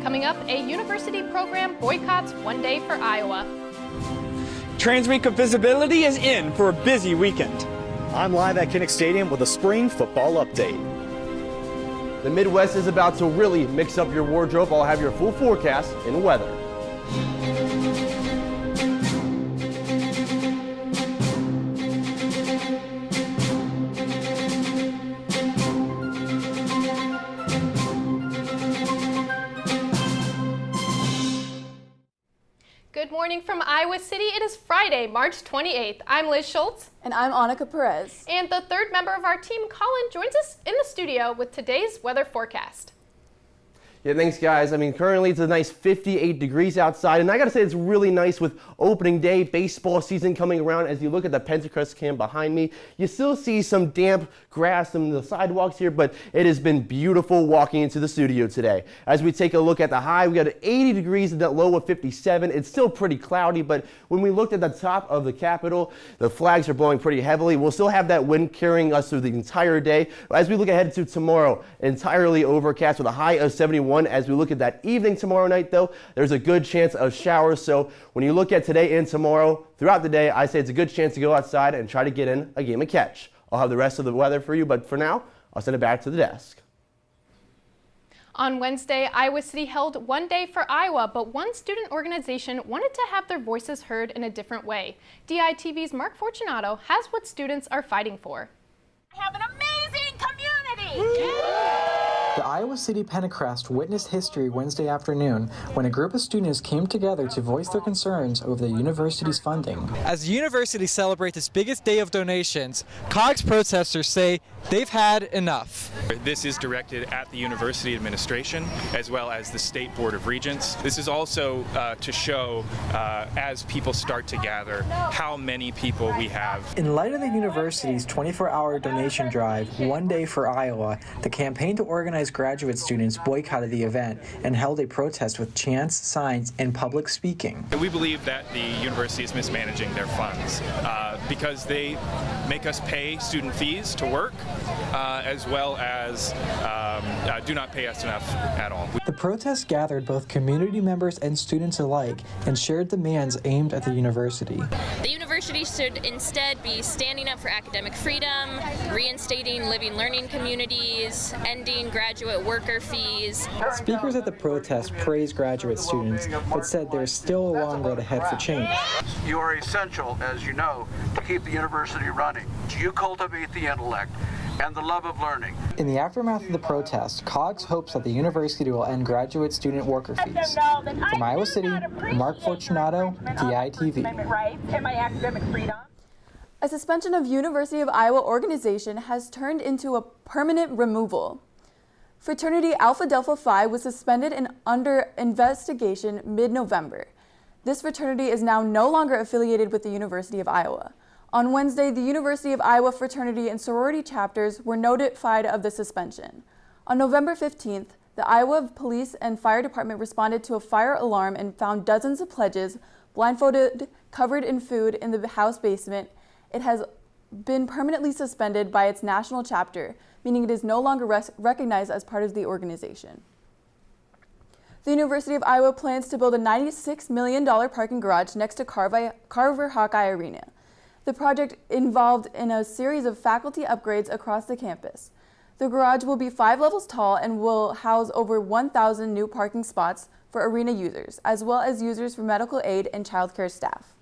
Coming up, a university program boycotts One Day for Iowa. Trans Week of Visibility is in for a busy weekend. I'm live at Kinnick Stadium with a spring football update. The Midwest is about to really mix up your wardrobe. I'll have your full forecast in weather. Good morning from Iowa City. It is Friday, March 28th. I'm Liz Schultz. And I'm Annika Perez. And the third member of our team, Colin, joins us in the studio with today's weather forecast. Yeah, thanks guys. I mean, currently it's a nice 58 degrees outside, and I gotta say it's really nice with opening day, baseball season coming around. As you look at the Pentecrest camp behind me, you still see some damp grass on the sidewalks here, but it has been beautiful walking into the studio today. As we take a look at the high, we got 80 degrees and that low of 57. It's still pretty cloudy, but when we looked at the top of the Capitol, the flags are blowing pretty heavily. We'll still have that wind carrying us through the entire day. As we look ahead to tomorrow, entirely overcast with a high of 71. As we look at that evening tomorrow night, though, there's a good chance of showers. So when you look at today and tomorrow, throughout the day, I say it's a good chance to go outside and try to get in a game of catch. I'll have the rest of the weather for you, but for now, I'll send it back to the desk. On Wednesday, Iowa City held One Day for Iowa, but one student organization wanted to have their voices heard in a different way. DITV's Mark Fortunato has what students are fighting for. I have an amazing community! The Iowa City Pentecrest witnessed history Wednesday afternoon when a group of students came together to voice their concerns over the university's funding. As the university celebrates its biggest day of donations, COGS protesters say they've had enough. This is directed at the university administration as well as the State Board of Regents. This is also to show, as people start to gather, how many people we have. In light of the university's 24-hour donation drive, One Day for Iowa, the campaign to organize graduate students boycotted the event and held a protest with chants, signs, and public speaking. We believe that the university is mismanaging their funds because they make us pay student fees to work as well as do not pay us enough at all. The protest gathered both community members and students alike and shared demands aimed at the university. The university should instead be standing up for academic freedom, reinstating living learning communities, ending graduate worker fees. Speakers at the protest praised graduate students, but said there is still a long road ahead for change. You are essential, as you know, to keep the university running. You cultivate the intellect and the love of learning. In the aftermath of the protest, COGS hopes that the university will end graduate student worker fees. From Iowa City, Mark Fortunato, DITV. A suspension of University of Iowa organization has turned into a permanent removal. Fraternity Alpha Delta Phi was suspended and under investigation mid-November. This fraternity is now no longer affiliated with the University of Iowa. On Wednesday, the University of Iowa fraternity and sorority chapters were notified of the suspension. On November 15th, the Iowa Police and Fire Department responded to a fire alarm and found dozens of pledges blindfolded, covered in food in the house basement. It has been permanently suspended by its national chapter, meaning it is no longer recognized as part of the organization. The University of Iowa plans to build a $96 million parking garage next to Carver Hawkeye Arena. The project involved in a series of faculty upgrades across the campus. The garage will be 5 levels tall and will house over 1,000 new parking spots for arena users, as well as users for medical aid and childcare staff.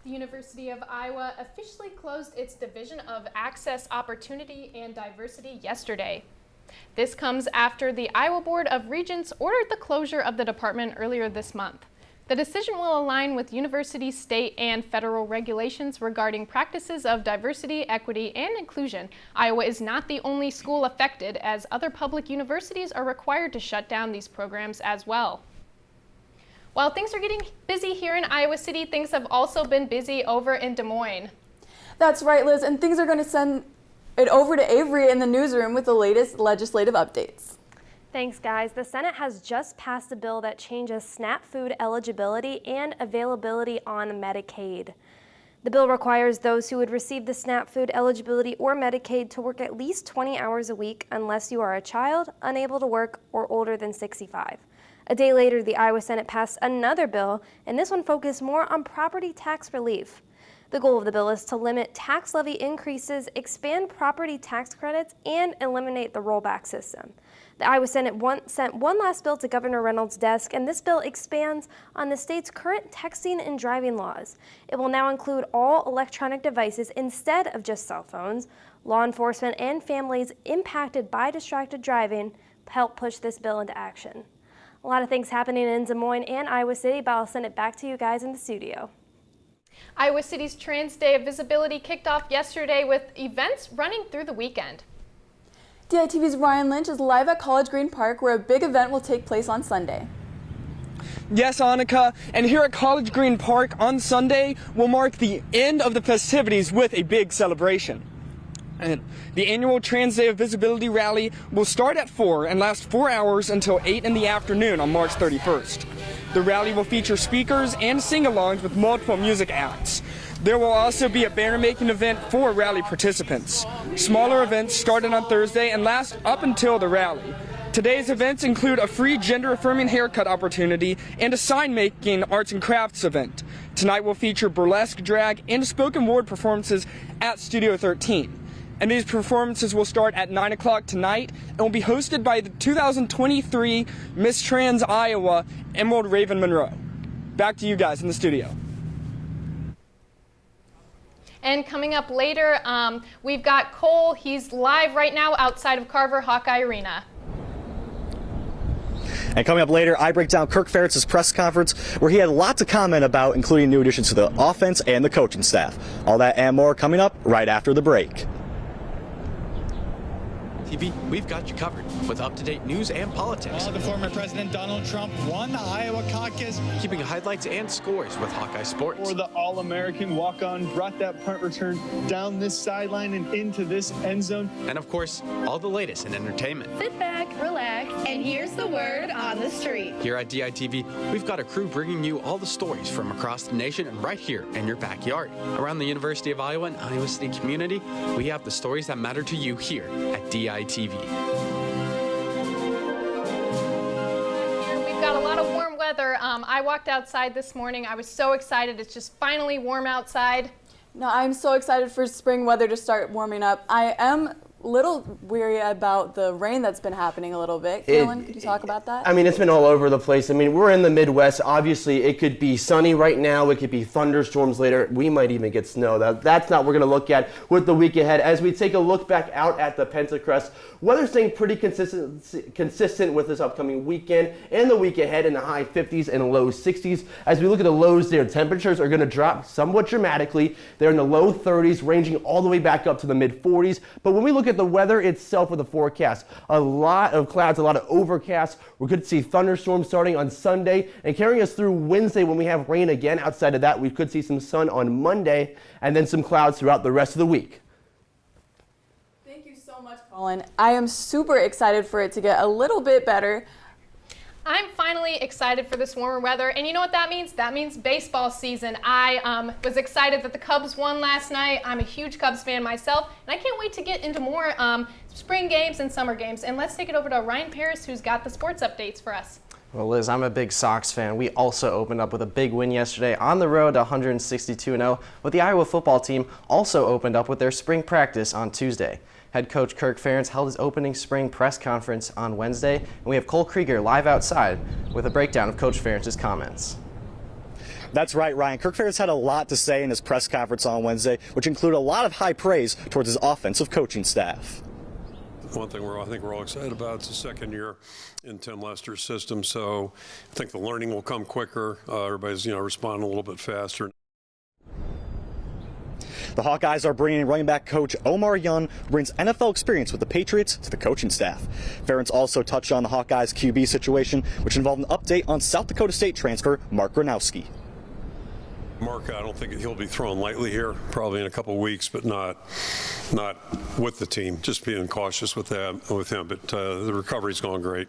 The University of Iowa officially closed its Division of Access, Opportunity, and Diversity yesterday. This comes after the Iowa Board of Regents ordered the closure of the department earlier this month. The decision will align with university, state, and federal regulations regarding practices of diversity, equity, and inclusion. Iowa is not the only school affected, as other public universities are required to shut down these programs as well. While things are getting busy here in Iowa City, things have also been busy over in Des Moines. That's right, Liz, and things are going to send it over to Avery in the newsroom with the latest legislative updates. Thanks, guys. The Senate has just passed a bill that changes SNAP food eligibility and availability on Medicaid. The bill requires those who would receive the SNAP food eligibility or Medicaid to work at least 20 hours a week unless you are a child, unable to work, or older than 65. A day later, the Iowa Senate passed another bill, and this one focused more on property tax relief. The goal of the bill is to limit tax levy increases, expand property tax credits, and eliminate the rollback system. The Iowa Senate sent one last bill to Governor Reynolds' desk, and this bill expands on the state's current texting and driving laws. It will now include all electronic devices instead of just cell phones. Law enforcement and families impacted by distracted driving help push this bill into action. A lot of things happening in Des Moines and Iowa City, but I'll send it back to you guys in the studio. Iowa City's Trans Day of Visibility kicked off yesterday with events running through the weekend. DITV's Ryan Lynch is live at College Green Park, where a big event will take place on Sunday. Yes, Annika, and here at College Green Park on Sunday will mark the end of the festivities with a big celebration. And the annual Trans Day of Visibility rally will start at 4 and last 4 hours until 8 in the afternoon on March 31st. The rally will feature speakers and sing-alongs with multiple music acts. There will also be a banner-making event for rally participants. Smaller events started on Thursday and last up until the rally. Today's events include a free gender-affirming haircut opportunity and a sign-making arts and crafts event. Tonight will feature burlesque, drag, and spoken word performances at Studio 13. And these performances will start at 9 o'clock tonight and will be hosted by the 2023 Miss Trans Iowa, Emerald Raven Monroe. Back to you guys in the studio. And coming up later, we've got Cole. He's live right now outside of Carver Hawkeye Arena. And coming up later, I break down Kirk Ferentz's press conference, where he had a lot to comment about, including new additions to the offense and the coaching staff. All that and more coming up right after the break. TV, we've got you covered with up-to-date news and politics. The former President Donald Trump won the Iowa caucus. Keeping highlights and scores with Hawkeye Sports. Or the All-American walk-on brought that punt return down this sideline and into this end zone. And of course, all the latest in entertainment. Sit back, relax, and here's the word on the street. Here at DITV, we've got a crew bringing you all the stories from across the nation and right here in your backyard. Around the University of Iowa and Iowa City community, we have the stories that matter to you here at DITV. We've got a lot of warm weather. I walked outside this morning. I was so excited. It's just finally warm outside. No, I'm so excited for spring weather to start warming up. I am a little weary about the rain that's been happening a little bit. Kaylin, could you talk about that? I mean, it's been all over the place. I mean, we're in the Midwest. Obviously, it could be sunny right now. It could be thunderstorms later. We might even get snow. That's not what we're going to look at with the week ahead. As we take a look back out at the Pentacrest, weather staying pretty consistent with this upcoming weekend and the week ahead in the high 50s and low 60s. As we look at the lows there, temperatures are going to drop somewhat dramatically. They're in the low 30s, ranging all the way back up to the mid 40s. But when we look at the weather itself with the forecast, a lot of clouds, a lot of overcast. We could see thunderstorms starting on Sunday and carrying us through Wednesday when we have rain again. Outside of that, we could see some sun on Monday and then some clouds throughout the rest of the week. Thank you so much, Colin. I am super excited for it to get a little bit better. I'm finally excited for this warmer weather, and you know what that means? That means baseball season. I was excited that the Cubs won last night. I'm a huge Cubs fan myself, and I can't wait to get into more spring games and summer games. And let's take it over to Ryan Paris, who's got the sports updates for us. Well, Liz, I'm a big Sox fan. We also opened up with a big win yesterday on the road to 162-0, but the Iowa football team also opened up with their spring practice on Tuesday. Head coach Kirk Ferentz held his opening spring press conference on Wednesday, and we have Cole Krieger live outside with a breakdown of Coach Ferentz's comments. That's right, Ryan. Kirk Ferentz had a lot to say in his press conference on Wednesday, which included a lot of high praise towards his offensive coaching staff. One thing I think we're all excited about is the second year in Tim Lester's system, so I think the learning will come quicker. Everybody's responding a little bit faster. The Hawkeyes are bringing in running back coach Omar Young, who brings NFL experience with the Patriots to the coaching staff. Ferentz also touched on the Hawkeyes QB situation, which involved an update on South Dakota State transfer Mark Gronowski. Mark, I don't think he'll be thrown lightly here, probably in a couple of weeks, but not with the team. Just being cautious with him. But the recovery's gone great.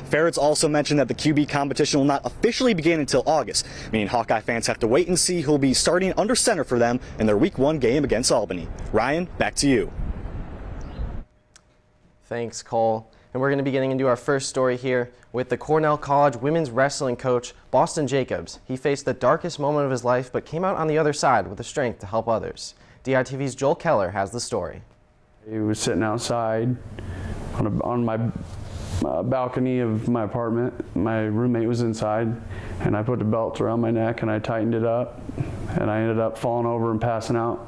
Ferentz also mentioned that the QB competition will not officially begin until August, meaning Hawkeye fans have to wait and see who will be starting under center for them in their Week 1 game against Albany. Ryan, back to you. Thanks, Cole. And we're going to be getting into our first story here with the Cornell College women's wrestling coach, Boston Jacobs. He faced the darkest moment of his life, but came out on the other side with the strength to help others. DITV's Joel Keller has the story. He was sitting outside on my balcony of my apartment. My roommate was inside, and I put the belt around my neck and I tightened it up, and I ended up falling over and passing out.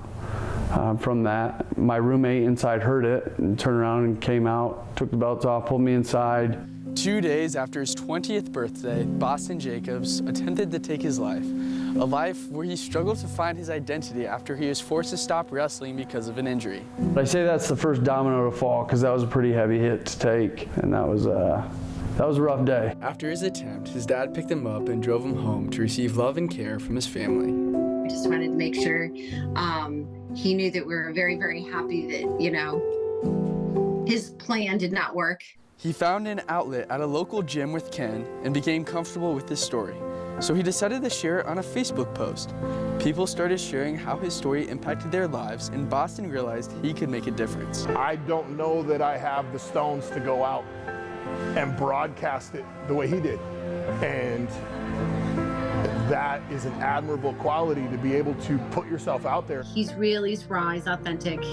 From that, my roommate inside heard it and turned around and came out, took the belts off, pulled me inside. 2 days after his 20th birthday, Boston Jacobs attempted to take his life. A life where he struggled to find his identity after he was forced to stop wrestling because of an injury. I say that's the first domino to fall because that was a pretty heavy hit to take, and that was a rough day. After his attempt, his dad picked him up and drove him home to receive love and care from his family. We just wanted to make sure he knew that we were very, very happy that, his plan did not work. He found an outlet at a local gym with Ken and became comfortable with his story. So he decided to share it on a Facebook post. People started sharing how his story impacted their lives, and Boston realized he could make a difference. I don't know that I have the stones to go out and broadcast it the way he did. And that is an admirable quality, to be able to put yourself out there. He's real, he's raw, he's authentic,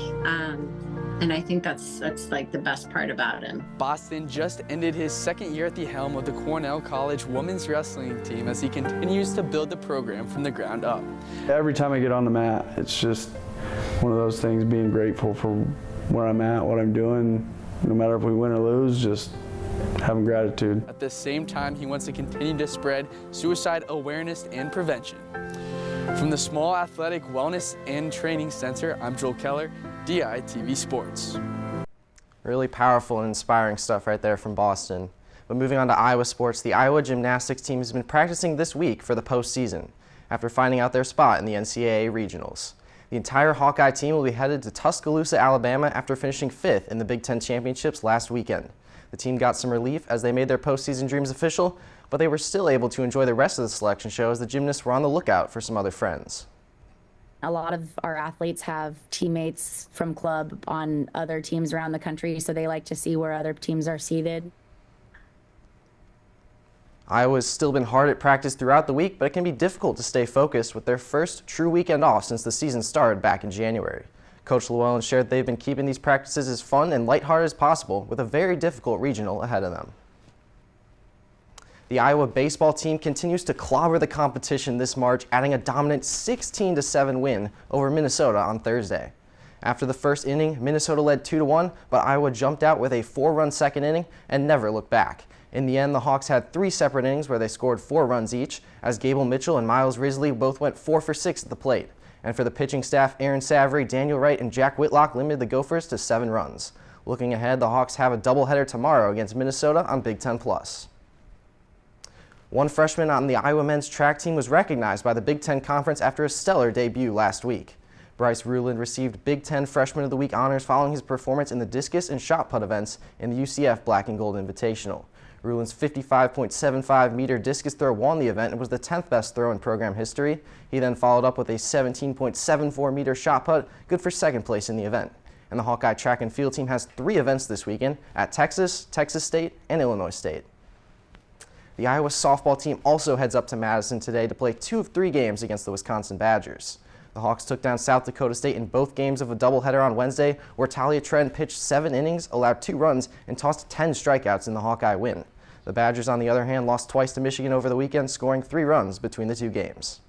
and I think that's like the best part about him. Boston just ended his second year at the helm of the Cornell College women's wrestling team as he continues to build the program from the ground up. Every time I get on the mat, it's just one of those things, being grateful for where I'm at, what I'm doing, no matter if we win or lose, just having gratitude. At the same time, he wants to continue to spread suicide awareness and prevention. From the Small Athletic Wellness and Training Center, I'm Joel Keller, DITV Sports. Really powerful and inspiring stuff right there from Boston. But moving on to Iowa sports, the Iowa gymnastics team has been practicing this week for the postseason after finding out their spot in the NCAA regionals. The entire Hawkeye team will be headed to Tuscaloosa, Alabama after finishing 5th in the Big Ten Championships last weekend. The team got some relief as they made their postseason dreams official, but they were still able to enjoy the rest of the selection show as the gymnasts were on the lookout for some other friends. A lot of our athletes have teammates from club on other teams around the country, so they like to see where other teams are seated. Iowa's still been hard at practice throughout the week, but it can be difficult to stay focused with their first true weekend off since the season started back in January. Coach Llewellyn shared they've been keeping these practices as fun and lighthearted as possible with a very difficult regional ahead of them. The Iowa baseball team continues to clobber the competition this March, adding a dominant 16-7 win over Minnesota on Thursday. After the first inning, Minnesota led 2-1, but Iowa jumped out with a 4-run second inning and never looked back. In the end, the Hawks had 3 separate innings where they scored 4 runs each, as Gable Mitchell and Miles Risley both went 4 for 6 at the plate. And for the pitching staff, Aaron Savory, Daniel Wright, and Jack Whitlock limited the Gophers to 7 runs. Looking ahead, the Hawks have a doubleheader tomorrow against Minnesota on Big Ten Plus. One freshman on the Iowa men's track team was recognized by the Big Ten Conference after a stellar debut last week. Bryce Ruland received Big Ten Freshman of the Week honors following his performance in the discus and shot put events in the UCF Black and Gold Invitational. Ruland's 55.75-meter discus throw won the event and was the 10th best throw in program history. He then followed up with a 17.74-meter shot put, good for 2nd place in the event. And the Hawkeye track and field team has 3 events this weekend at Texas, Texas State, and Illinois State. The Iowa softball team also heads up to Madison today to play 2 of 3 games against the Wisconsin Badgers. The Hawks took down South Dakota State in both games of a doubleheader on Wednesday, where Talia Trent pitched 7 innings, allowed 2 runs, and tossed 10 strikeouts in the Hawkeye win. The Badgers, on the other hand, lost twice to Michigan over the weekend, scoring 3 runs between the 2 games.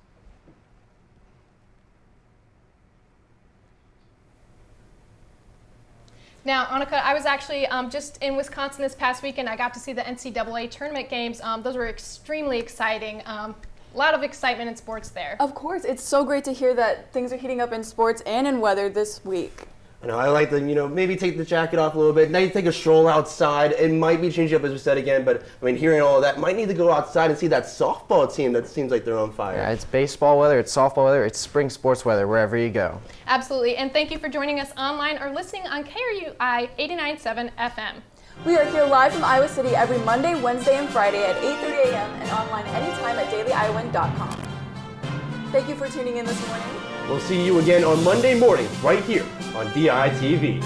Now, Annika, I was actually just in Wisconsin this past weekend. I got to see the NCAA tournament games. Those were extremely exciting. A lot of excitement in sports there. Of course, it's so great to hear that things are heating up in sports and in weather this week. I know, I like to, maybe take the jacket off a little bit. Now you take a stroll outside. It might be changing up, as we said again, but hearing all of that, might need to go outside and see that softball team that seems like they're on fire. Yeah, it's baseball weather, it's softball weather, it's spring sports weather, wherever you go. Absolutely, and thank you for joining us online or listening on KRUI 89.7 FM. We are here live from Iowa City every Monday, Wednesday, and Friday at 8:30 a.m. and online anytime at dailyiowan.com. Thank you for tuning in this morning. We'll see you again on Monday morning right here on DITV.